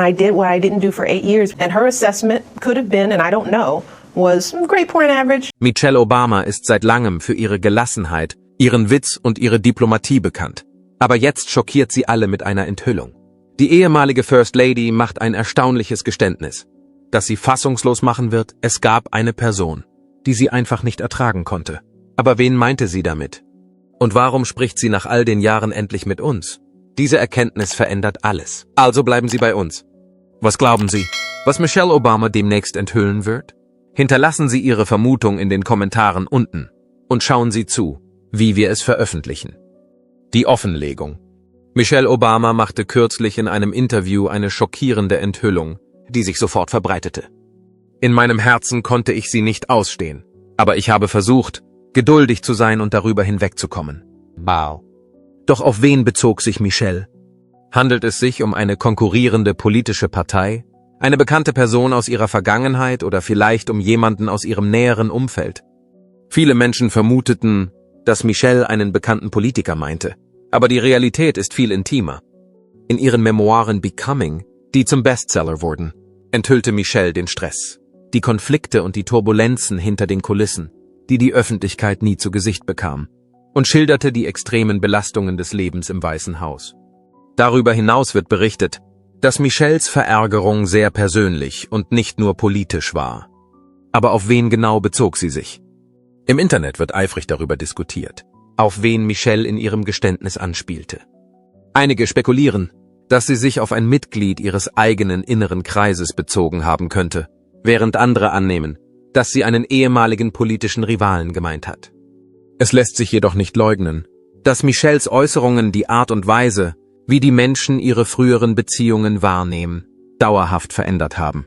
I did what I didn't do for 8 years, and her assessment could have been, and I don't know, was grade point average. Michelle Obama ist seit langem für ihre Gelassenheit, ihren Witz und ihre Diplomatie bekannt. Aber jetzt schockiert sie alle mit einer Enthüllung. Die ehemalige First Lady macht ein erstaunliches Geständnis. Das sie fassungslos machen wird: Es gab eine Person, die sie einfach nicht ertragen konnte. Aber wen meinte sie damit? Und warum spricht sie nach all den Jahren endlich mit uns? Diese Erkenntnis verändert alles. Also bleiben Sie bei uns. Was glauben Sie, was Michelle Obama demnächst enthüllen wird? Hinterlassen Sie Ihre Vermutung in den Kommentaren unten und schauen Sie zu, wie wir es veröffentlichen. Die Offenlegung. Michelle Obama machte kürzlich in einem Interview eine schockierende Enthüllung, die sich sofort verbreitete. In meinem Herzen konnte ich sie nicht ausstehen, aber ich habe versucht, geduldig zu sein und darüber hinwegzukommen. Wow. Doch auf wen bezog sich Michelle? Handelt es sich um eine konkurrierende politische Partei, eine bekannte Person aus ihrer Vergangenheit oder vielleicht um jemanden aus ihrem näheren Umfeld? Viele Menschen vermuteten, dass Michelle einen bekannten Politiker meinte, aber die Realität ist viel intimer. In ihren Memoiren Becoming, die zum Bestseller wurden, enthüllte Michelle den Stress, die Konflikte und die Turbulenzen hinter den Kulissen, die die Öffentlichkeit nie zu Gesicht bekam, und schilderte die extremen Belastungen des Lebens im Weißen Haus. Darüber hinaus wird berichtet, dass Michelles Verärgerung sehr persönlich und nicht nur politisch war. Aber auf wen genau bezog sie sich? Im Internet wird eifrig darüber diskutiert, auf wen Michelle in ihrem Geständnis anspielte. Einige spekulieren, dass sie sich auf ein Mitglied ihres eigenen inneren Kreises bezogen haben könnte, während andere annehmen, dass sie einen ehemaligen politischen Rivalen gemeint hat. Es lässt sich jedoch nicht leugnen, dass Michelles Äußerungen die Art und Weise, wie die Menschen ihre früheren Beziehungen wahrnehmen, dauerhaft verändert haben.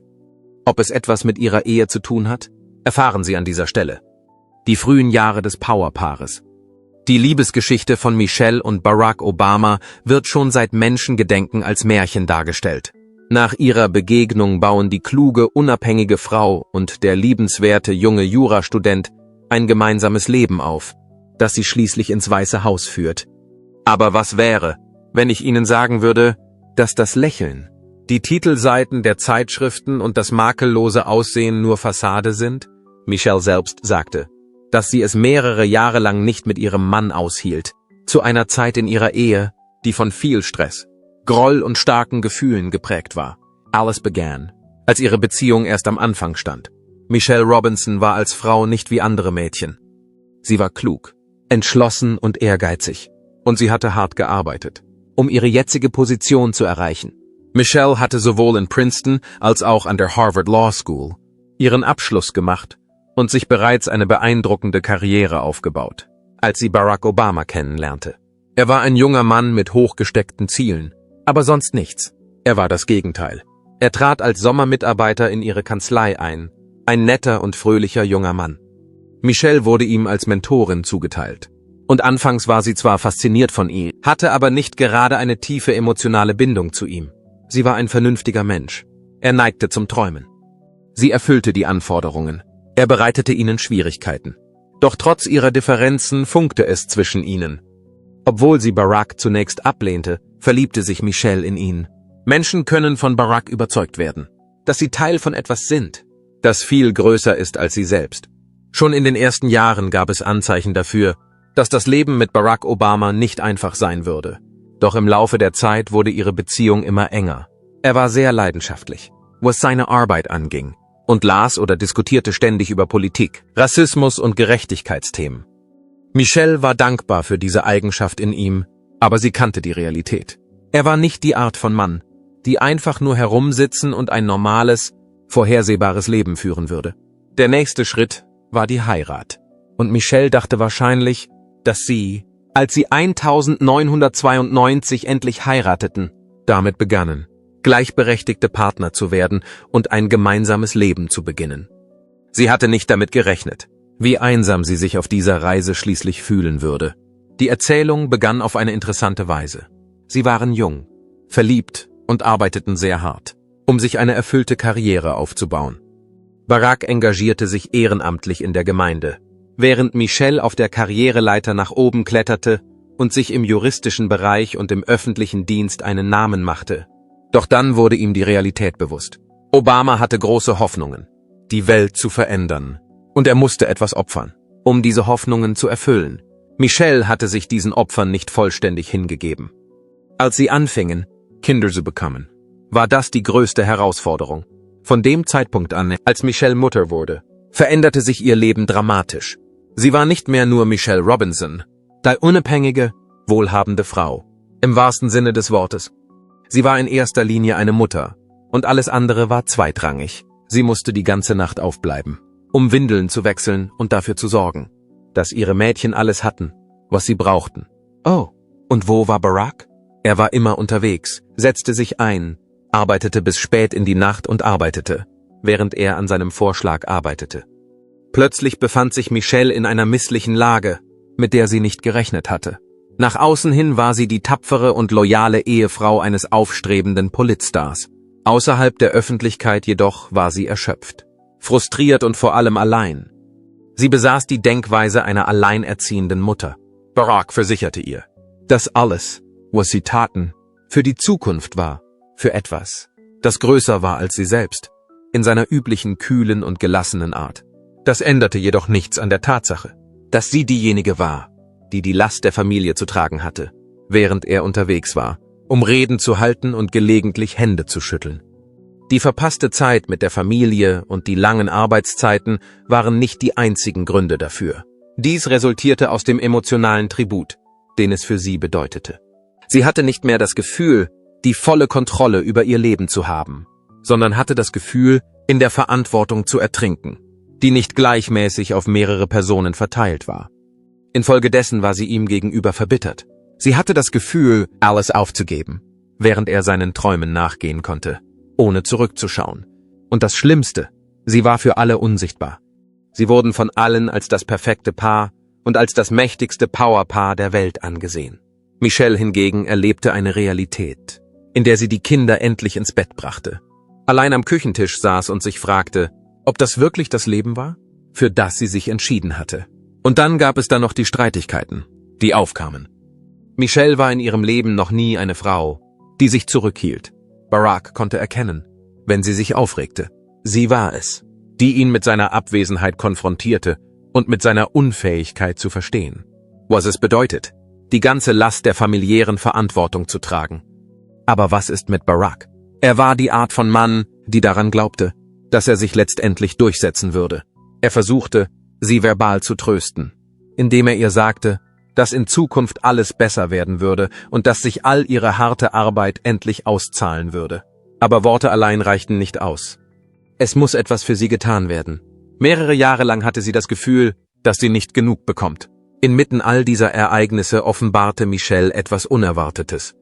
Ob es etwas mit ihrer Ehe zu tun hat, erfahren Sie an dieser Stelle. Die frühen Jahre des Powerpaares. Die Liebesgeschichte von Michelle und Barack Obama wird schon seit Menschengedenken als Märchen dargestellt. Nach ihrer Begegnung bauen die kluge, unabhängige Frau und der liebenswerte junge Jurastudent ein gemeinsames Leben auf, das sie schließlich ins Weiße Haus führt. Aber was wäre, wenn ich Ihnen sagen würde, dass das Lächeln, die Titelseiten der Zeitschriften und das makellose Aussehen nur Fassade sind? Michelle selbst sagte, dass sie es mehrere Jahre lang nicht mit ihrem Mann aushielt, zu einer Zeit in ihrer Ehe, die von viel Stress, Groll und starken Gefühlen geprägt war. Alles begann, als ihre Beziehung erst am Anfang stand. Michelle Robinson war als Frau nicht wie andere Mädchen. Sie war klug, entschlossen und ehrgeizig, und sie hatte hart gearbeitet, um ihre jetzige Position zu erreichen. Michelle hatte sowohl in Princeton als auch an der Harvard Law School ihren Abschluss gemacht und sich bereits eine beeindruckende Karriere aufgebaut, als sie Barack Obama kennenlernte. Er war ein junger Mann mit hochgesteckten Zielen, aber sonst nichts. Er war das Gegenteil. Er trat als Sommermitarbeiter in ihre Kanzlei ein netter und fröhlicher junger Mann. Michelle wurde ihm als Mentorin zugeteilt. Und anfangs war sie zwar fasziniert von ihm, hatte aber nicht gerade eine tiefe emotionale Bindung zu ihm. Sie war ein vernünftiger Mensch. Er neigte zum Träumen. Sie erfüllte die Anforderungen. Er bereitete ihnen Schwierigkeiten. Doch trotz ihrer Differenzen funkte es zwischen ihnen. Obwohl sie Barack zunächst ablehnte, verliebte sich Michelle in ihn. Menschen können von Barack überzeugt werden, dass sie Teil von etwas sind, das viel größer ist als sie selbst. Schon in den ersten Jahren gab es Anzeichen dafür, dass das Leben mit Barack Obama nicht einfach sein würde. Doch im Laufe der Zeit wurde ihre Beziehung immer enger. Er war sehr leidenschaftlich, was seine Arbeit anging, und las oder diskutierte ständig über Politik, Rassismus und Gerechtigkeitsthemen. Michelle war dankbar für diese Eigenschaft in ihm, aber sie kannte die Realität. Er war nicht die Art von Mann, die einfach nur herumsitzen und ein normales, vorhersehbares Leben führen würde. Der nächste Schritt war die Heirat. Und Michelle dachte wahrscheinlich, dass sie, als sie 1992 endlich heirateten, damit begannen, gleichberechtigte Partner zu werden und ein gemeinsames Leben zu beginnen. Sie hatte nicht damit gerechnet, wie einsam sie sich auf dieser Reise schließlich fühlen würde. Die Erzählung begann auf eine interessante Weise. Sie waren jung, verliebt und arbeiteten sehr hart, um sich eine erfüllte Karriere aufzubauen. Barack engagierte sich ehrenamtlich in der Gemeinde, während Michelle auf der Karriereleiter nach oben kletterte und sich im juristischen Bereich und im öffentlichen Dienst einen Namen machte. Doch dann wurde ihm die Realität bewusst. Obama hatte große Hoffnungen, die Welt zu verändern. Und er musste etwas opfern, um diese Hoffnungen zu erfüllen. Michelle hatte sich diesen Opfern nicht vollständig hingegeben. Als sie anfingen, Kinder zu bekommen, war das die größte Herausforderung. Von dem Zeitpunkt an, als Michelle Mutter wurde, veränderte sich ihr Leben dramatisch. Sie war nicht mehr nur Michelle Robinson, die unabhängige, wohlhabende Frau, im wahrsten Sinne des Wortes. Sie war in erster Linie eine Mutter, und alles andere war zweitrangig. Sie musste die ganze Nacht aufbleiben, um Windeln zu wechseln und dafür zu sorgen, dass ihre Mädchen alles hatten, was sie brauchten. Oh, und wo war Barack? Er war immer unterwegs, setzte sich ein, arbeitete bis spät in die Nacht und arbeitete, während er an seinem Vorschlag arbeitete. Plötzlich befand sich Michelle in einer misslichen Lage, mit der sie nicht gerechnet hatte. Nach außen hin war sie die tapfere und loyale Ehefrau eines aufstrebenden Politstars. Außerhalb der Öffentlichkeit jedoch war sie erschöpft, frustriert und vor allem allein. Sie besaß die Denkweise einer alleinerziehenden Mutter. Barack versicherte ihr, dass alles, was sie taten, für die Zukunft war, für etwas, das größer war als sie selbst, in seiner üblichen kühlen und gelassenen Art. Das änderte jedoch nichts an der Tatsache, dass sie diejenige war, die die Last der Familie zu tragen hatte, während er unterwegs war, um Reden zu halten und gelegentlich Hände zu schütteln. Die verpasste Zeit mit der Familie und die langen Arbeitszeiten waren nicht die einzigen Gründe dafür. Dies resultierte aus dem emotionalen Tribut, den es für sie bedeutete. Sie hatte nicht mehr das Gefühl, die volle Kontrolle über ihr Leben zu haben, sondern hatte das Gefühl, in der Verantwortung zu ertrinken, die nicht gleichmäßig auf mehrere Personen verteilt war. Infolgedessen war sie ihm gegenüber verbittert. Sie hatte das Gefühl, alles aufzugeben, während er seinen Träumen nachgehen konnte, ohne zurückzuschauen. Und das Schlimmste, sie war für alle unsichtbar. Sie wurden von allen als das perfekte Paar und als das mächtigste Powerpaar der Welt angesehen. Michelle hingegen erlebte eine Realität, in der sie die Kinder endlich ins Bett brachte, allein am Küchentisch saß und sich fragte, ob das wirklich das Leben war, für das sie sich entschieden hatte. Und dann gab es da noch die Streitigkeiten, die aufkamen. Michelle war in ihrem Leben noch nie eine Frau, die sich zurückhielt. Barack konnte erkennen, wenn sie sich aufregte. Sie war es, die ihn mit seiner Abwesenheit konfrontierte und mit seiner Unfähigkeit zu verstehen, was es bedeutet, die ganze Last der familiären Verantwortung zu tragen. Aber was ist mit Barack? Er war die Art von Mann, die daran glaubte, dass er sich letztendlich durchsetzen würde. Er versuchte, sie verbal zu trösten, indem er ihr sagte, dass in Zukunft alles besser werden würde und dass sich all ihre harte Arbeit endlich auszahlen würde. Aber Worte allein reichten nicht aus. Es muss etwas für sie getan werden. Mehrere Jahre lang hatte sie das Gefühl, dass sie nicht genug bekommt. Inmitten all dieser Ereignisse offenbarte Michelle etwas Unerwartetes.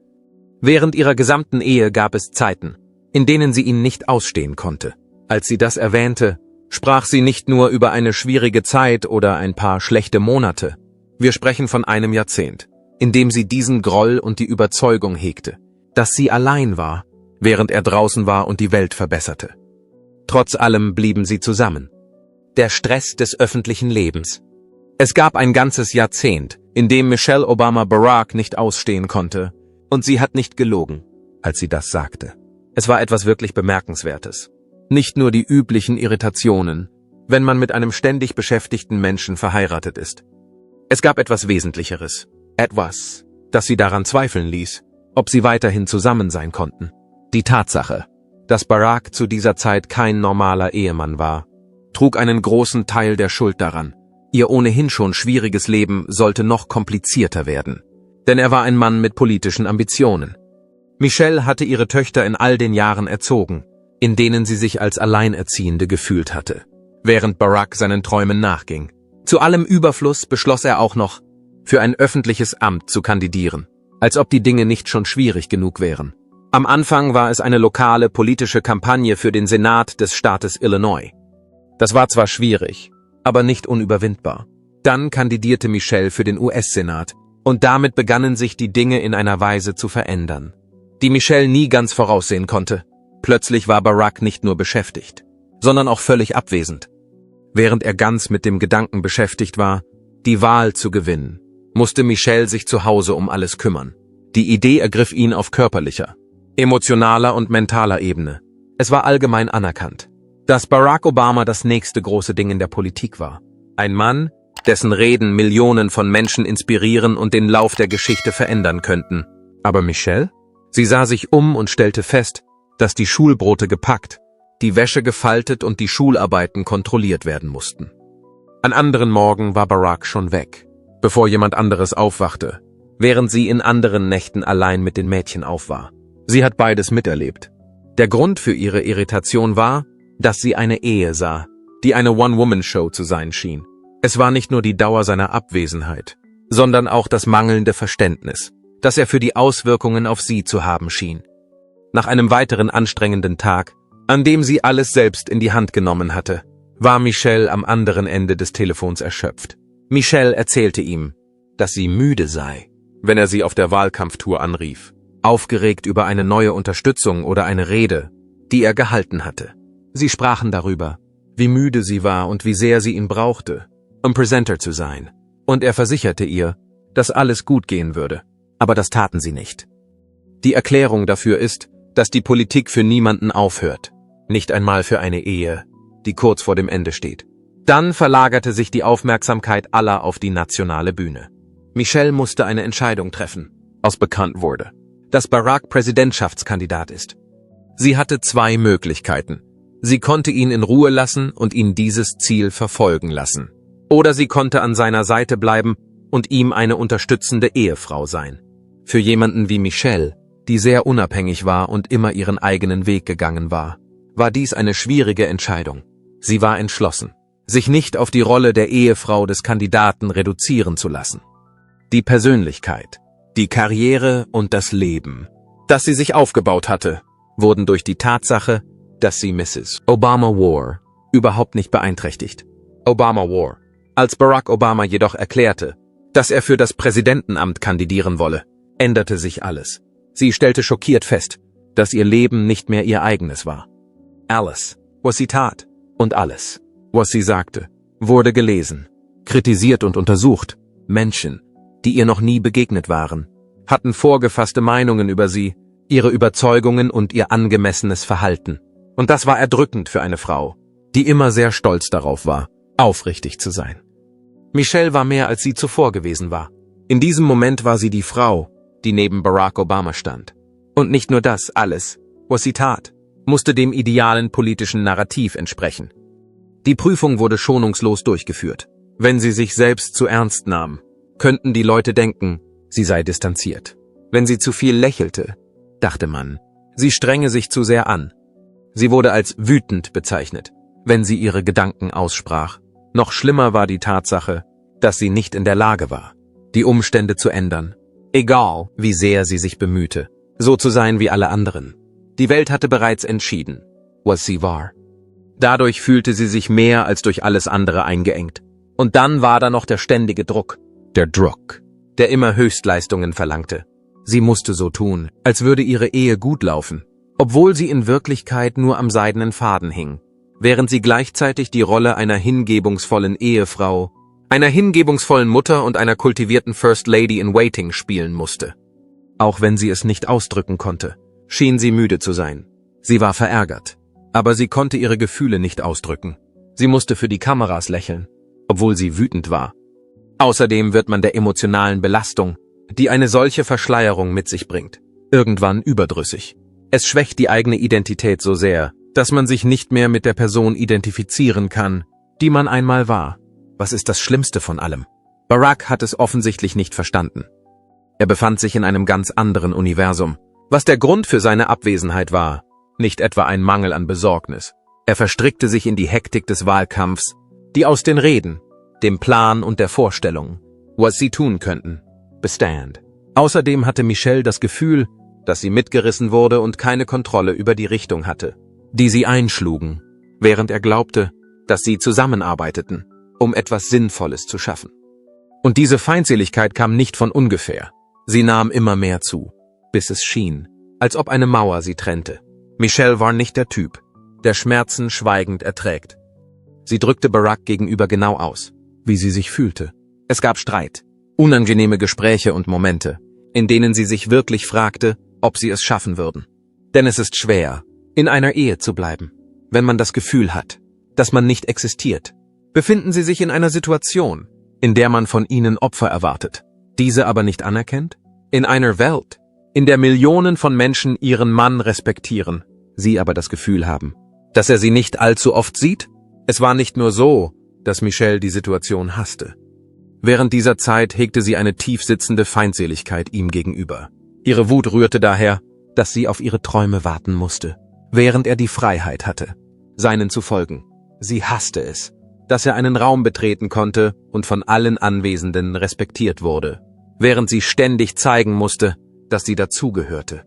Während ihrer gesamten Ehe gab es Zeiten, in denen sie ihn nicht ausstehen konnte. Als sie das erwähnte, sprach sie nicht nur über eine schwierige Zeit oder ein paar schlechte Monate. Wir sprechen von einem Jahrzehnt, in dem sie diesen Groll und die Überzeugung hegte, dass sie allein war, während er draußen war und die Welt verbesserte. Trotz allem blieben sie zusammen. Der Stress des öffentlichen Lebens. Es gab ein ganzes Jahrzehnt, in dem Michelle Obama Barack nicht ausstehen konnte, und sie hat nicht gelogen, als sie das sagte. Es war etwas wirklich Bemerkenswertes. Nicht nur die üblichen Irritationen, wenn man mit einem ständig beschäftigten Menschen verheiratet ist. Es gab etwas Wesentlicheres, etwas, das sie daran zweifeln ließ, ob sie weiterhin zusammen sein konnten. Die Tatsache, dass Barack zu dieser Zeit kein normaler Ehemann war, trug einen großen Teil der Schuld daran. Ihr ohnehin schon schwieriges Leben sollte noch komplizierter werden, denn er war ein Mann mit politischen Ambitionen. Michelle hatte ihre Töchter in all den Jahren erzogen, in denen sie sich als Alleinerziehende gefühlt hatte, während Barack seinen Träumen nachging. Zu allem Überfluss beschloss er auch noch, für ein öffentliches Amt zu kandidieren, als ob die Dinge nicht schon schwierig genug wären. Am Anfang war es eine lokale politische Kampagne für den Senat des Staates Illinois. Das war zwar schwierig, aber nicht unüberwindbar. Dann kandidierte Michelle für den US-Senat, und damit begannen sich die Dinge in einer Weise zu verändern, die Michelle nie ganz voraussehen konnte. Plötzlich war Barack nicht nur beschäftigt, sondern auch völlig abwesend. Während er ganz mit dem Gedanken beschäftigt war, die Wahl zu gewinnen, musste Michelle sich zu Hause um alles kümmern. Die Idee ergriff ihn auf körperlicher, emotionaler und mentaler Ebene. Es war allgemein anerkannt, dass Barack Obama das nächste große Ding in der Politik war. Ein Mann, dessen Reden Millionen von Menschen inspirieren und den Lauf der Geschichte verändern könnten. Aber Michelle? Sie sah sich um und stellte fest, dass die Schulbrote gepackt, die Wäsche gefaltet und die Schularbeiten kontrolliert werden mussten. An anderen Morgen war Barack schon weg, bevor jemand anderes aufwachte, während sie in anderen Nächten allein mit den Mädchen auf war. Sie hat beides miterlebt. Der Grund für ihre Irritation war, dass sie eine Ehe sah, die eine One-Woman-Show zu sein schien. Es war nicht nur die Dauer seiner Abwesenheit, sondern auch das mangelnde Verständnis, das er für die Auswirkungen auf sie zu haben schien. Nach einem weiteren anstrengenden Tag, an dem sie alles selbst in die Hand genommen hatte, war Michelle am anderen Ende des Telefons erschöpft. Michelle erzählte ihm, dass sie müde sei, wenn er sie auf der Wahlkampftour anrief, aufgeregt über eine neue Unterstützung oder eine Rede, die er gehalten hatte. Sie sprachen darüber, wie müde sie war und wie sehr sie ihn brauchte, um Presenter zu sein, und er versicherte ihr, dass alles gut gehen würde, aber das taten sie nicht. Die Erklärung dafür ist, dass die Politik für niemanden aufhört, nicht einmal für eine Ehe, die kurz vor dem Ende steht. Dann verlagerte sich die Aufmerksamkeit aller auf die nationale Bühne. Michelle musste eine Entscheidung treffen, als bekannt wurde, dass Barack Präsidentschaftskandidat ist. Sie hatte zwei Möglichkeiten. Sie konnte ihn in Ruhe lassen und ihn dieses Ziel verfolgen lassen. Oder sie konnte an seiner Seite bleiben und ihm eine unterstützende Ehefrau sein. Für jemanden wie Michelle, die sehr unabhängig war und immer ihren eigenen Weg gegangen war dies eine schwierige Entscheidung. Sie war entschlossen, sich nicht auf die Rolle der Ehefrau des Kandidaten reduzieren zu lassen. Die Persönlichkeit, die Karriere und das Leben, das sie sich aufgebaut hatte, wurden durch die Tatsache, dass sie Mrs. Obama war, überhaupt nicht beeinträchtigt. Obama war. Als Barack Obama jedoch erklärte, dass er für das Präsidentenamt kandidieren wolle, änderte sich alles. Sie stellte schockiert fest, dass ihr Leben nicht mehr ihr eigenes war. Alles, was sie tat, und alles, was sie sagte, wurde gelesen, kritisiert und untersucht. Menschen, die ihr noch nie begegnet waren, hatten vorgefasste Meinungen über sie, ihre Überzeugungen und ihr angemessenes Verhalten. Und das war erdrückend für eine Frau, die immer sehr stolz darauf war, aufrichtig zu sein. Michelle war mehr, als sie zuvor gewesen war. In diesem Moment war sie die Frau, die neben Barack Obama stand. Und nicht nur das, alles, was sie tat, musste dem idealen politischen Narrativ entsprechen. Die Prüfung wurde schonungslos durchgeführt. Wenn sie sich selbst zu ernst nahm, könnten die Leute denken, sie sei distanziert. Wenn sie zu viel lächelte, dachte man, sie strenge sich zu sehr an. Sie wurde als wütend bezeichnet, wenn sie ihre Gedanken aussprach. Noch schlimmer war die Tatsache, dass sie nicht in der Lage war, die Umstände zu ändern, egal wie sehr sie sich bemühte, so zu sein wie alle anderen. Die Welt hatte bereits entschieden, was sie war. Dadurch fühlte sie sich mehr als durch alles andere eingeengt. Und dann war da noch der ständige Druck, der immer Höchstleistungen verlangte. Sie musste so tun, als würde ihre Ehe gut laufen, obwohl sie in Wirklichkeit nur am seidenen Faden hing, während sie gleichzeitig die Rolle einer hingebungsvollen Ehefrau, einer hingebungsvollen Mutter und einer kultivierten First Lady in Waiting spielen musste. Auch wenn sie es nicht ausdrücken konnte, schien sie müde zu sein. Sie war verärgert, aber sie konnte ihre Gefühle nicht ausdrücken. Sie musste für die Kameras lächeln, obwohl sie wütend war. Außerdem wird man der emotionalen Belastung, die eine solche Verschleierung mit sich bringt, irgendwann überdrüssig. Es schwächt die eigene Identität so sehr, dass man sich nicht mehr mit der Person identifizieren kann, die man einmal war. Was ist das Schlimmste von allem? Barack hat es offensichtlich nicht verstanden. Er befand sich in einem ganz anderen Universum. Was der Grund für seine Abwesenheit war, nicht etwa ein Mangel an Besorgnis. Er verstrickte sich in die Hektik des Wahlkampfs, die aus den Reden, dem Plan und der Vorstellung, was sie tun könnten, bestand. Außerdem hatte Michelle das Gefühl, dass sie mitgerissen wurde und keine Kontrolle über die Richtung hatte, die sie einschlugen, während er glaubte, dass sie zusammenarbeiteten, um etwas Sinnvolles zu schaffen. Und diese Feindseligkeit kam nicht von ungefähr. Sie nahm immer mehr zu, bis es schien, als ob eine Mauer sie trennte. Michelle war nicht der Typ, der Schmerzen schweigend erträgt. Sie drückte Barack gegenüber genau aus, wie sie sich fühlte. Es gab Streit, unangenehme Gespräche und Momente, in denen sie sich wirklich fragte, ob sie es schaffen würden. Denn es ist schwer, in einer Ehe zu bleiben, wenn man das Gefühl hat, dass man nicht existiert. Befinden Sie sich in einer Situation, in der man von Ihnen Opfer erwartet, diese aber nicht anerkennt? In einer Welt, in der Millionen von Menschen Ihren Mann respektieren, Sie aber das Gefühl haben, dass er sie nicht allzu oft sieht? Es war nicht nur so, dass Michelle die Situation hasste. Während dieser Zeit hegte sie eine tief sitzende Feindseligkeit ihm gegenüber. Ihre Wut rührte daher, dass sie auf ihre Träume warten musste, während er die Freiheit hatte, seinen zu folgen. Sie hasste es, dass er einen Raum betreten konnte und von allen Anwesenden respektiert wurde, während sie ständig zeigen musste, dass sie dazugehörte.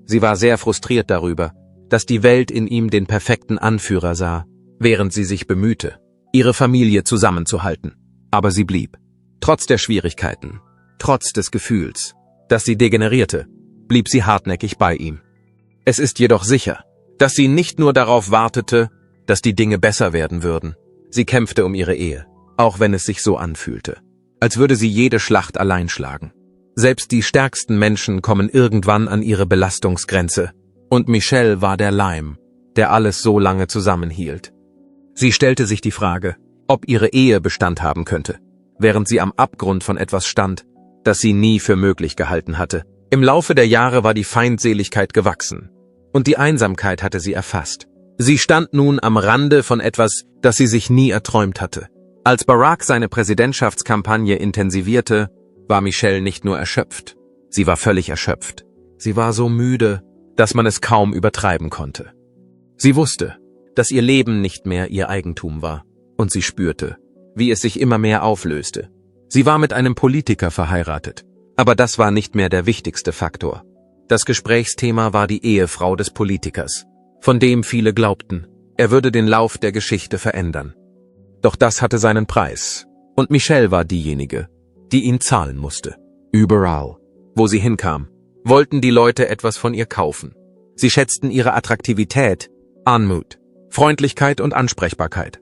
Sie war sehr frustriert darüber, dass die Welt in ihm den perfekten Anführer sah, während sie sich bemühte, ihre Familie zusammenzuhalten. Aber sie blieb. Trotz der Schwierigkeiten, trotz des Gefühls, dass sie degenerierte, blieb sie hartnäckig bei ihm. Es ist jedoch sicher, dass sie nicht nur darauf wartete, dass die Dinge besser werden würden. Sie kämpfte um ihre Ehe, auch wenn es sich so anfühlte, als würde sie jede Schlacht allein schlagen. Selbst die stärksten Menschen kommen irgendwann an ihre Belastungsgrenze, und Michelle war der Leim, der alles so lange zusammenhielt. Sie stellte sich die Frage, ob ihre Ehe Bestand haben könnte, während sie am Abgrund von etwas stand, das sie nie für möglich gehalten hatte. Im Laufe der Jahre war die Feindseligkeit gewachsen, und die Einsamkeit hatte sie erfasst. Sie stand nun am Rande von etwas, das sie sich nie erträumt hatte. Als Barack seine Präsidentschaftskampagne intensivierte, war Michelle nicht nur erschöpft, sie war völlig erschöpft. Sie war so müde, dass man es kaum übertreiben konnte. Sie wusste, dass ihr Leben nicht mehr ihr Eigentum war, und sie spürte, wie es sich immer mehr auflöste. Sie war mit einem Politiker verheiratet, aber das war nicht mehr der wichtigste Faktor. Das Gesprächsthema war die Ehefrau des Politikers, von dem viele glaubten, er würde den Lauf der Geschichte verändern. Doch das hatte seinen Preis, und Michelle war diejenige, die ihn zahlen musste. Überall, wo sie hinkam, wollten die Leute etwas von ihr kaufen. Sie schätzten ihre Attraktivität, Anmut, Freundlichkeit und Ansprechbarkeit.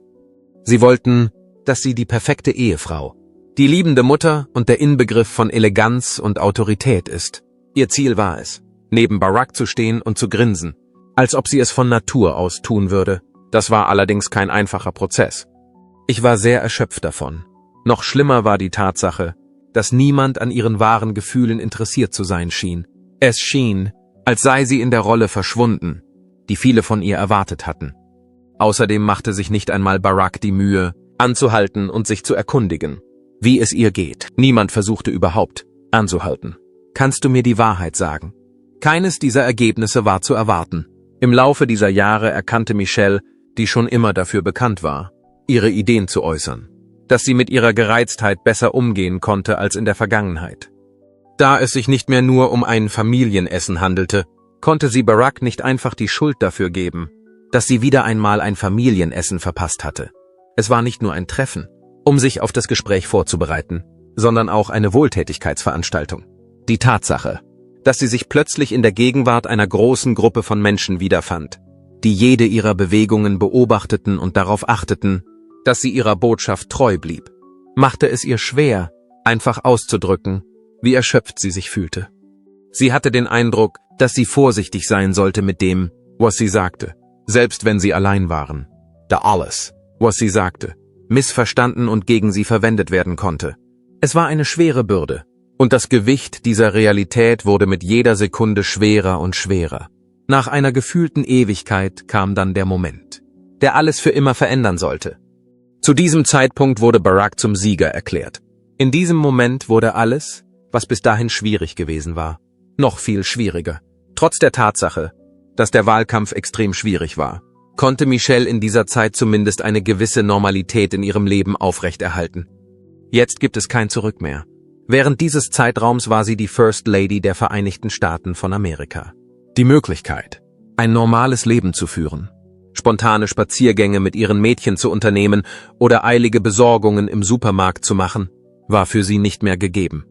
Sie wollten, dass sie die perfekte Ehefrau, die liebende Mutter und der Inbegriff von Eleganz und Autorität ist. Ihr Ziel war es, neben Barack zu stehen und zu grinsen, als ob sie es von Natur aus tun würde. Das war allerdings kein einfacher Prozess. Ich war sehr erschöpft davon. Noch schlimmer war die Tatsache, dass niemand an ihren wahren Gefühlen interessiert zu sein schien. Es schien, als sei sie in der Rolle verschwunden, die viele von ihr erwartet hatten. Außerdem machte sich nicht einmal Barack die Mühe, anzuhalten und sich zu erkundigen, wie es ihr geht. Niemand versuchte überhaupt, anzuhalten. Kannst du mir die Wahrheit sagen? Keines dieser Ergebnisse war zu erwarten. Im Laufe dieser Jahre erkannte Michelle, die schon immer dafür bekannt war, ihre Ideen zu äußern, dass sie mit ihrer Gereiztheit besser umgehen konnte als in der Vergangenheit. Da es sich nicht mehr nur um ein Familienessen handelte, konnte sie Barack nicht einfach die Schuld dafür geben, dass sie wieder einmal ein Familienessen verpasst hatte. Es war nicht nur ein Treffen, um sich auf das Gespräch vorzubereiten, sondern auch eine Wohltätigkeitsveranstaltung. Die Tatsache, dass sie sich plötzlich in der Gegenwart einer großen Gruppe von Menschen wiederfand, die jede ihrer Bewegungen beobachteten und darauf achteten, dass sie ihrer Botschaft treu blieb, machte es ihr schwer, einfach auszudrücken, wie erschöpft sie sich fühlte. Sie hatte den Eindruck, dass sie vorsichtig sein sollte mit dem, was sie sagte, selbst wenn sie allein waren, da alles, was sie sagte, missverstanden und gegen sie verwendet werden konnte. Es war eine schwere Bürde, und das Gewicht dieser Realität wurde mit jeder Sekunde schwerer und schwerer. Nach einer gefühlten Ewigkeit kam dann der Moment, der alles für immer verändern sollte. Zu diesem Zeitpunkt wurde Barack zum Sieger erklärt. In diesem Moment wurde alles, was bis dahin schwierig gewesen war, noch viel schwieriger. Trotz der Tatsache, dass der Wahlkampf extrem schwierig war, konnte Michelle in dieser Zeit zumindest eine gewisse Normalität in ihrem Leben aufrechterhalten. Jetzt gibt es kein Zurück mehr. Während dieses Zeitraums war sie die First Lady der Vereinigten Staaten von Amerika. Die Möglichkeit, ein normales Leben zu führen, spontane Spaziergänge mit ihren Mädchen zu unternehmen oder eilige Besorgungen im Supermarkt zu machen, war für sie nicht mehr gegeben.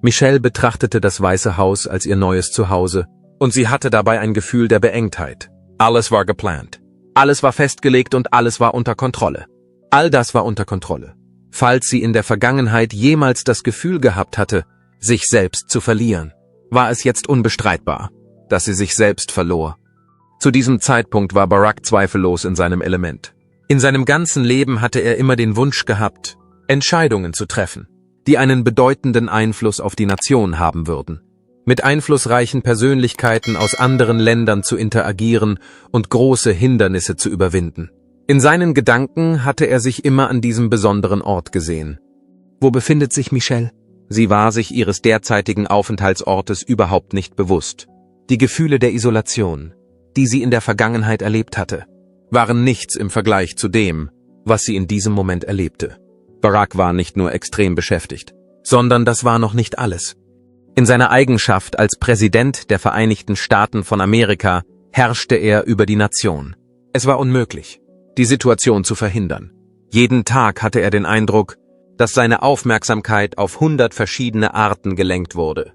Michelle betrachtete das Weiße Haus als ihr neues Zuhause, und sie hatte dabei ein Gefühl der Beengtheit. Alles war geplant. Alles war festgelegt und alles war unter Kontrolle. All das war unter Kontrolle. Falls sie in der Vergangenheit jemals das Gefühl gehabt hatte, sich selbst zu verlieren, war es jetzt unbestreitbar. dass sie sich selbst verlor. Zu diesem Zeitpunkt war Barack zweifellos in seinem Element. In seinem ganzen Leben hatte er immer den Wunsch gehabt, Entscheidungen zu treffen, die einen bedeutenden Einfluss auf die Nation haben würden, mit einflussreichen Persönlichkeiten aus anderen Ländern zu interagieren und große Hindernisse zu überwinden. In seinen Gedanken hatte er sich immer an diesem besonderen Ort gesehen. Wo befindet sich Michelle? Sie war sich ihres derzeitigen Aufenthaltsortes überhaupt nicht bewusst. Die Gefühle der Isolation, die sie in der Vergangenheit erlebt hatte, waren nichts im Vergleich zu dem, was sie in diesem Moment erlebte. Barack war nicht nur extrem beschäftigt, sondern das war noch nicht alles. In seiner Eigenschaft als Präsident der Vereinigten Staaten von Amerika herrschte er über die Nation. Es war unmöglich, die Situation zu verhindern. Jeden Tag hatte er den Eindruck, dass seine Aufmerksamkeit auf 100 verschiedene Arten gelenkt wurde.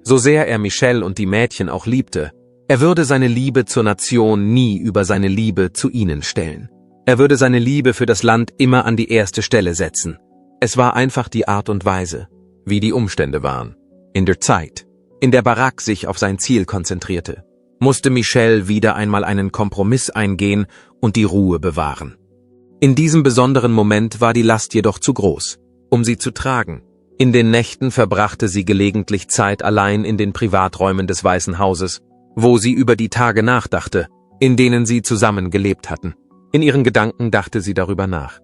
So sehr er Michelle und die Mädchen auch liebte, er würde seine Liebe zur Nation nie über seine Liebe zu ihnen stellen. Er würde seine Liebe für das Land immer an die erste Stelle setzen. Es war einfach die Art und Weise, wie die Umstände waren. In der Zeit, in der Barack sich auf sein Ziel konzentrierte, musste Michelle wieder einmal einen Kompromiss eingehen und die Ruhe bewahren. In diesem besonderen Moment war die Last jedoch zu groß, um sie zu tragen. In den Nächten verbrachte sie gelegentlich Zeit allein in den Privaträumen des Weißen Hauses, wo sie über die Tage nachdachte, in denen sie zusammen gelebt hatten. In ihren Gedanken dachte sie darüber nach.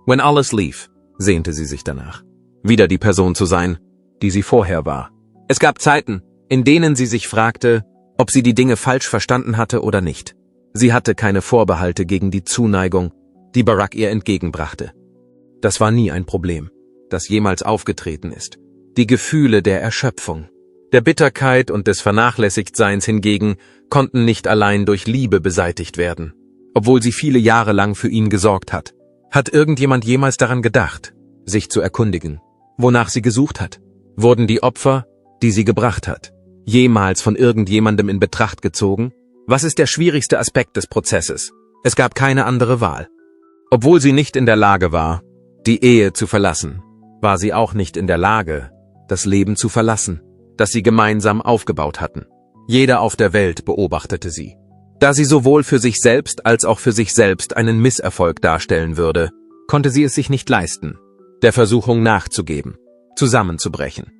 When alles lief, sehnte sie sich danach, wieder die Person zu sein, die sie vorher war. Es gab Zeiten, in denen sie sich fragte, ob sie die Dinge falsch verstanden hatte oder nicht. Sie hatte keine Vorbehalte gegen die Zuneigung, die Barack ihr entgegenbrachte. Das war nie ein Problem, das jemals aufgetreten ist. Die Gefühle der Erschöpfung, der Bitterkeit und des Vernachlässigtseins hingegen konnten nicht allein durch Liebe beseitigt werden. Obwohl sie viele Jahre lang für ihn gesorgt hat. Hat irgendjemand jemals daran gedacht, sich zu erkundigen, wonach sie gesucht hat? Wurden die Opfer, die sie gebracht hat, jemals von irgendjemandem in Betracht gezogen? Was ist der schwierigste Aspekt des Prozesses? Es gab keine andere Wahl. Obwohl sie nicht in der Lage war, die Ehe zu verlassen, war sie auch nicht in der Lage, das Leben zu verlassen, das sie gemeinsam aufgebaut hatten. Jeder auf der Welt beobachtete sie. Da sie sowohl für sich selbst als auch für sich selbst einen Misserfolg darstellen würde, konnte sie es sich nicht leisten, der Versuchung nachzugeben, zusammenzubrechen.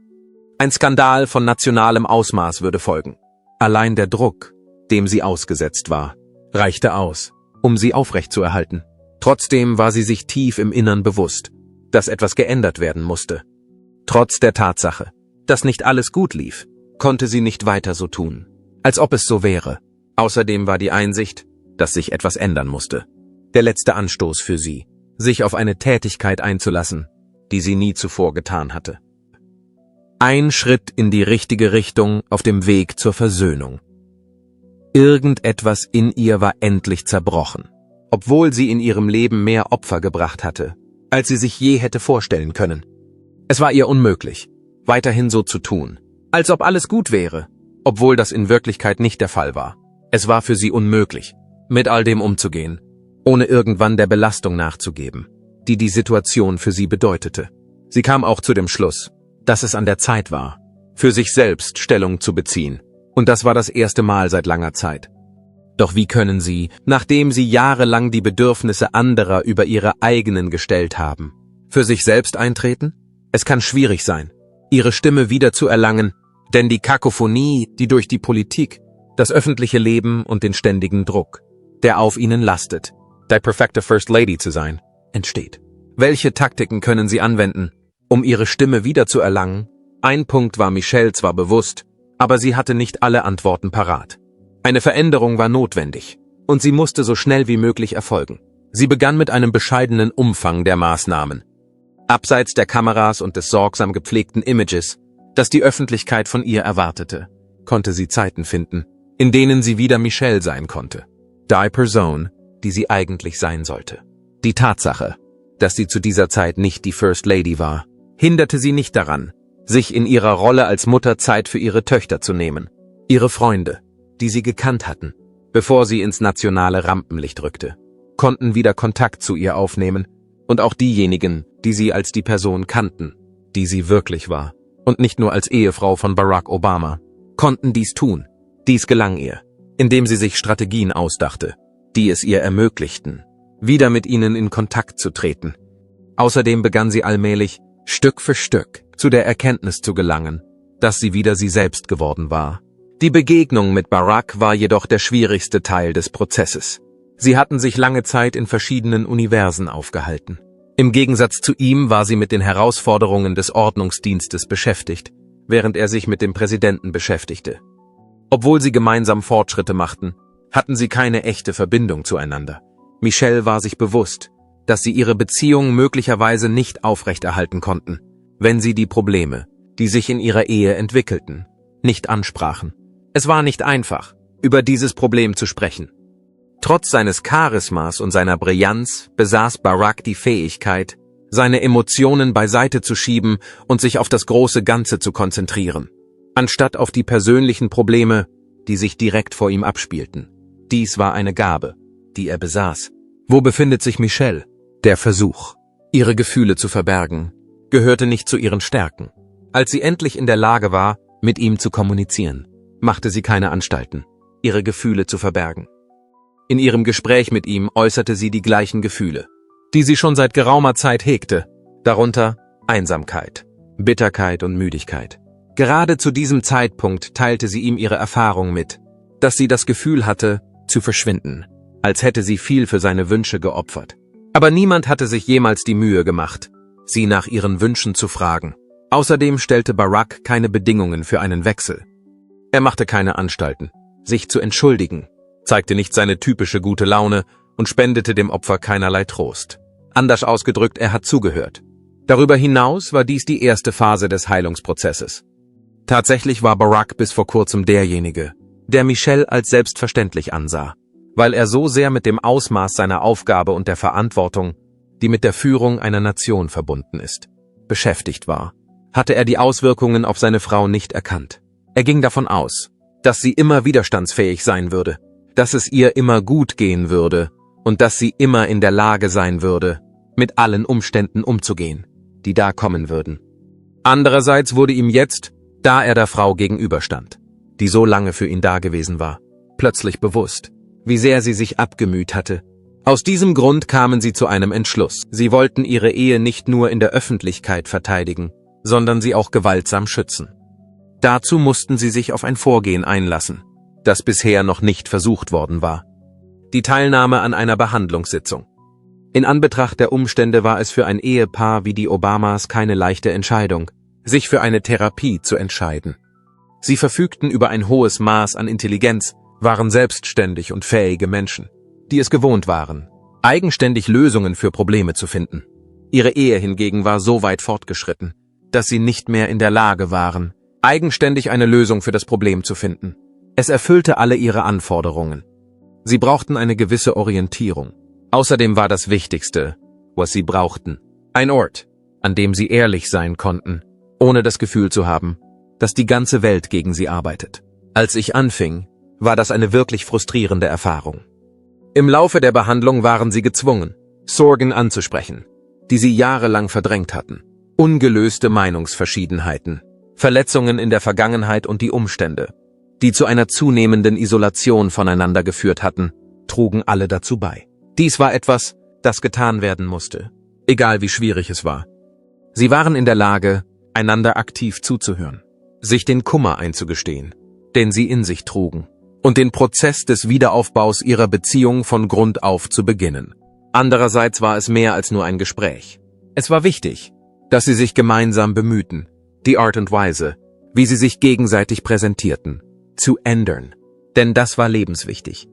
Ein Skandal von nationalem Ausmaß würde folgen. Allein der Druck, dem sie ausgesetzt war, reichte aus, um sie aufrechtzuerhalten. Trotzdem war sie sich tief im Innern bewusst, dass etwas geändert werden musste. Trotz der Tatsache, dass nicht alles gut lief, konnte sie nicht weiter so tun, als ob es so wäre. Außerdem war die Einsicht, dass sich etwas ändern musste. Der letzte Anstoß für sie, sich auf eine Tätigkeit einzulassen, die sie nie zuvor getan hatte. Ein Schritt in die richtige Richtung auf dem Weg zur Versöhnung. Irgendetwas in ihr war endlich zerbrochen, obwohl sie in ihrem Leben mehr Opfer gebracht hatte, als sie sich je hätte vorstellen können. Es war ihr unmöglich, weiterhin so zu tun, als ob alles gut wäre, obwohl das in Wirklichkeit nicht der Fall war. Es war für sie unmöglich, mit all dem umzugehen, ohne irgendwann der Belastung nachzugeben, die die Situation für sie bedeutete. Sie kam auch zu dem Schluss, dass es an der Zeit war, für sich selbst Stellung zu beziehen. Und das war das erste Mal seit langer Zeit. Doch wie können sie, nachdem sie jahrelang die Bedürfnisse anderer über ihre eigenen gestellt haben, für sich selbst eintreten? Es kann schwierig sein, ihre Stimme wieder zu erlangen, denn die Kakophonie, die durch die Politik, das öffentliche Leben und den ständigen Druck, der auf ihnen lastet, die perfekte First Lady zu sein, entsteht. Welche Taktiken können sie anwenden, um ihre Stimme wieder zu erlangen? Ein Punkt war Michelle zwar bewusst, aber sie hatte nicht alle Antworten parat. Eine Veränderung war notwendig, und sie musste so schnell wie möglich erfolgen. Sie begann mit einem bescheidenen Umfang der Maßnahmen. Abseits der Kameras und des sorgsam gepflegten Images, das die Öffentlichkeit von ihr erwartete, konnte sie Zeiten finden, in denen sie wieder Michelle sein konnte. Die Person, die sie eigentlich sein sollte. Die Tatsache, dass sie zu dieser Zeit nicht die First Lady war, hinderte sie nicht daran, sich in ihrer Rolle als Mutter Zeit für ihre Töchter zu nehmen. Ihre Freunde, die sie gekannt hatten, bevor sie ins nationale Rampenlicht rückte, konnten wieder Kontakt zu ihr aufnehmen, und auch diejenigen, die sie als die Person kannten, die sie wirklich war, und nicht nur als Ehefrau von Barack Obama, konnten dies tun. Dies gelang ihr, indem sie sich Strategien ausdachte, die es ihr ermöglichten, wieder mit ihnen in Kontakt zu treten. Außerdem begann sie allmählich, Stück für Stück, zu der Erkenntnis zu gelangen, dass sie wieder sie selbst geworden war. Die Begegnung mit Barack war jedoch der schwierigste Teil des Prozesses. Sie hatten sich lange Zeit in verschiedenen Universen aufgehalten. Im Gegensatz zu ihm war sie mit den Herausforderungen des Ordnungsdienstes beschäftigt, während er sich mit dem Präsidenten beschäftigte. Obwohl sie gemeinsam Fortschritte machten, hatten sie keine echte Verbindung zueinander. Michelle war sich bewusst, dass sie ihre Beziehung möglicherweise nicht aufrechterhalten konnten, wenn sie die Probleme, die sich in ihrer Ehe entwickelten, nicht ansprachen. Es war nicht einfach, über dieses Problem zu sprechen. Trotz seines Charismas und seiner Brillanz besaß Barack die Fähigkeit, seine Emotionen beiseite zu schieben und sich auf das große Ganze zu konzentrieren, anstatt auf die persönlichen Probleme, die sich direkt vor ihm abspielten. Dies war eine Gabe, die er besaß. Wo befindet sich Michelle? Der Versuch, ihre Gefühle zu verbergen, gehörte nicht zu ihren Stärken. Als sie endlich in der Lage war, mit ihm zu kommunizieren, machte sie keine Anstalten, ihre Gefühle zu verbergen. In ihrem Gespräch mit ihm äußerte sie die gleichen Gefühle, die sie schon seit geraumer Zeit hegte, darunter Einsamkeit, Bitterkeit und Müdigkeit. Gerade zu diesem Zeitpunkt teilte sie ihm ihre Erfahrung mit, dass sie das Gefühl hatte, zu verschwinden, als hätte sie viel für seine Wünsche geopfert. Aber niemand hatte sich jemals die Mühe gemacht, sie nach ihren Wünschen zu fragen. Außerdem stellte Barack keine Bedingungen für einen Wechsel. Er machte keine Anstalten, sich zu entschuldigen, zeigte nicht seine typische gute Laune und spendete dem Opfer keinerlei Trost. Anders ausgedrückt, er hat zugehört. Darüber hinaus war dies die erste Phase des Heilungsprozesses. Tatsächlich war Barack bis vor kurzem derjenige, der Michelle als selbstverständlich ansah, weil er so sehr mit dem Ausmaß seiner Aufgabe und der Verantwortung, die mit der Führung einer Nation verbunden ist, beschäftigt war. Hatte er die Auswirkungen auf seine Frau nicht erkannt. Er ging davon aus, dass sie immer widerstandsfähig sein würde, dass es ihr immer gut gehen würde und dass sie immer in der Lage sein würde, mit allen Umständen umzugehen, die da kommen würden. Andererseits wurde ihm jetzt, da er der Frau gegenüberstand, die so lange für ihn dagewesen war, plötzlich bewusst, wie sehr sie sich abgemüht hatte. Aus diesem Grund kamen sie zu einem Entschluss. Sie wollten ihre Ehe nicht nur in der Öffentlichkeit verteidigen, sondern sie auch gewaltsam schützen. Dazu mussten sie sich auf ein Vorgehen einlassen, das bisher noch nicht versucht worden war. Die Teilnahme an einer Behandlungssitzung. In Anbetracht der Umstände war es für ein Ehepaar wie die Obamas keine leichte Entscheidung, sich für eine Therapie zu entscheiden. Sie verfügten über ein hohes Maß an Intelligenz, waren selbstständig und fähige Menschen, die es gewohnt waren, eigenständig Lösungen für Probleme zu finden. Ihre Ehe hingegen war so weit fortgeschritten, dass sie nicht mehr in der Lage waren, eigenständig eine Lösung für das Problem zu finden. Es erfüllte alle ihre Anforderungen. Sie brauchten eine gewisse Orientierung. Außerdem war das Wichtigste, was sie brauchten, ein Ort, an dem sie ehrlich sein konnten, ohne das Gefühl zu haben, dass die ganze Welt gegen sie arbeitet. Als ich anfing, war das eine wirklich frustrierende Erfahrung. Im Laufe der Behandlung waren sie gezwungen, Sorgen anzusprechen, die sie jahrelang verdrängt hatten. Ungelöste Meinungsverschiedenheiten, Verletzungen in der Vergangenheit und die Umstände, die zu einer zunehmenden Isolation voneinander geführt hatten, trugen alle dazu bei. Dies war etwas, das getan werden musste, egal wie schwierig es war. Sie waren in der Lage, einander aktiv zuzuhören, sich den Kummer einzugestehen, den sie in sich trugen, und den Prozess des Wiederaufbaus ihrer Beziehung von Grund auf zu beginnen. Andererseits war es mehr als nur ein Gespräch. Es war wichtig, dass sie sich gemeinsam bemühten, die Art und Weise, wie sie sich gegenseitig präsentierten, zu ändern, denn das war lebenswichtig.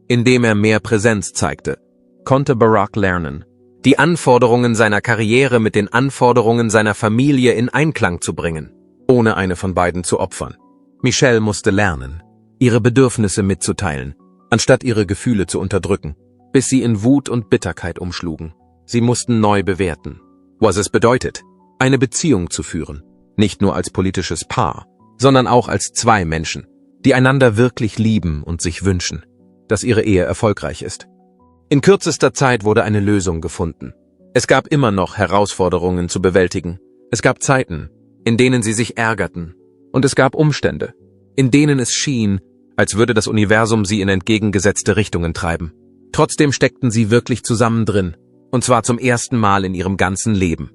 Indem er mehr Präsenz zeigte, konnte Barack lernen, die Anforderungen seiner Karriere mit den Anforderungen seiner Familie in Einklang zu bringen, ohne eine von beiden zu opfern. Michelle musste lernen, ihre Bedürfnisse mitzuteilen, anstatt ihre Gefühle zu unterdrücken, bis sie in Wut und Bitterkeit umschlugen. Sie mussten neu bewerten, was es bedeutet, eine Beziehung zu führen, nicht nur als politisches Paar, sondern auch als zwei Menschen, die einander wirklich lieben und sich wünschen, dass ihre Ehe erfolgreich ist. In kürzester Zeit wurde eine Lösung gefunden. Es gab immer noch Herausforderungen zu bewältigen. Es gab Zeiten, in denen sie sich ärgerten, und es gab Umstände, in denen es schien, als würde das Universum sie in entgegengesetzte Richtungen treiben. Trotzdem steckten sie wirklich zusammen drin, und zwar zum ersten Mal in ihrem ganzen Leben.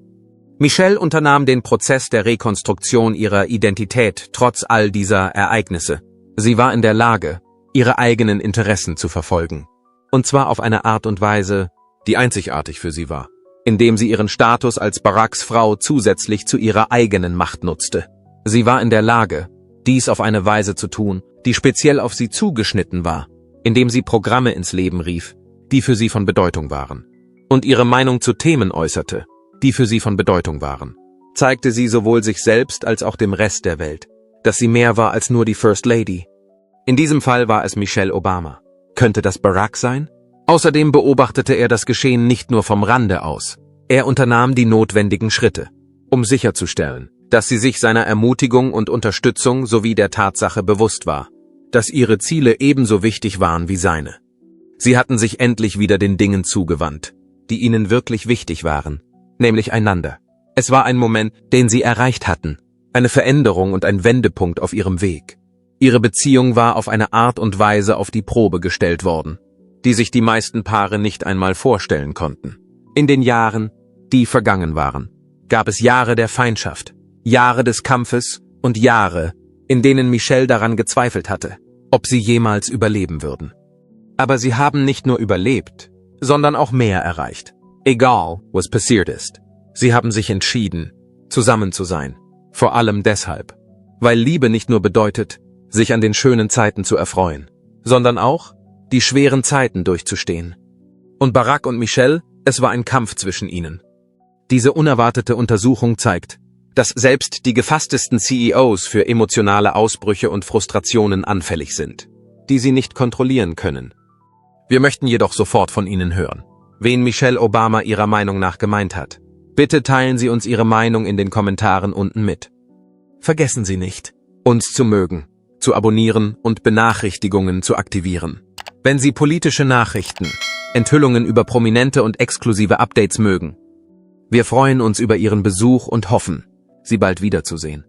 Michelle unternahm den Prozess der Rekonstruktion ihrer Identität trotz all dieser Ereignisse. Sie war in der Lage, ihre eigenen Interessen zu verfolgen. Und zwar auf eine Art und Weise, die einzigartig für sie war, indem sie ihren Status als Baracks Frau zusätzlich zu ihrer eigenen Macht nutzte. Sie war in der Lage, dies auf eine Weise zu tun, die speziell auf sie zugeschnitten war, indem sie Programme ins Leben rief, die für sie von Bedeutung waren. Und ihre Meinung zu Themen äußerte, die für sie von Bedeutung waren. Zeigte sie sowohl sich selbst als auch dem Rest der Welt, dass sie mehr war als nur die First Lady. In diesem Fall war es Michelle Obama. Könnte das Barack sein? Außerdem beobachtete er das Geschehen nicht nur vom Rande aus. Er unternahm die notwendigen Schritte, um sicherzustellen, dass sie sich seiner Ermutigung und Unterstützung sowie der Tatsache bewusst war, dass ihre Ziele ebenso wichtig waren wie seine. Sie hatten sich endlich wieder den Dingen zugewandt, die ihnen wirklich wichtig waren, nämlich einander. Es war ein Moment, den sie erreicht hatten, eine Veränderung und ein Wendepunkt auf ihrem Weg. Ihre Beziehung war auf eine Art und Weise auf die Probe gestellt worden, die sich die meisten Paare nicht einmal vorstellen konnten. In den Jahren, die vergangen waren, gab es Jahre der Feindschaft, Jahre des Kampfes und Jahre, in denen Michelle daran gezweifelt hatte, ob sie jemals überleben würden. Aber sie haben nicht nur überlebt, sondern auch mehr erreicht. Egal, was passiert ist. Sie haben sich entschieden, zusammen zu sein. Vor allem deshalb, weil Liebe nicht nur bedeutet, sich an den schönen Zeiten zu erfreuen, sondern auch, die schweren Zeiten durchzustehen. Und Barack und Michelle, es war ein Kampf zwischen ihnen. Diese unerwartete Untersuchung zeigt, dass selbst die gefasstesten CEOs für emotionale Ausbrüche und Frustrationen anfällig sind, die sie nicht kontrollieren können. Wir möchten jedoch sofort von Ihnen hören, wen Michelle Obama Ihrer Meinung nach gemeint hat. Bitte teilen Sie uns Ihre Meinung in den Kommentaren unten mit. Vergessen Sie nicht, uns zu mögen, zu abonnieren und Benachrichtigungen zu aktivieren. Wenn Sie politische Nachrichten, Enthüllungen über prominente und exklusive Updates mögen. Wir freuen uns über Ihren Besuch und hoffen, Sie bald wiederzusehen.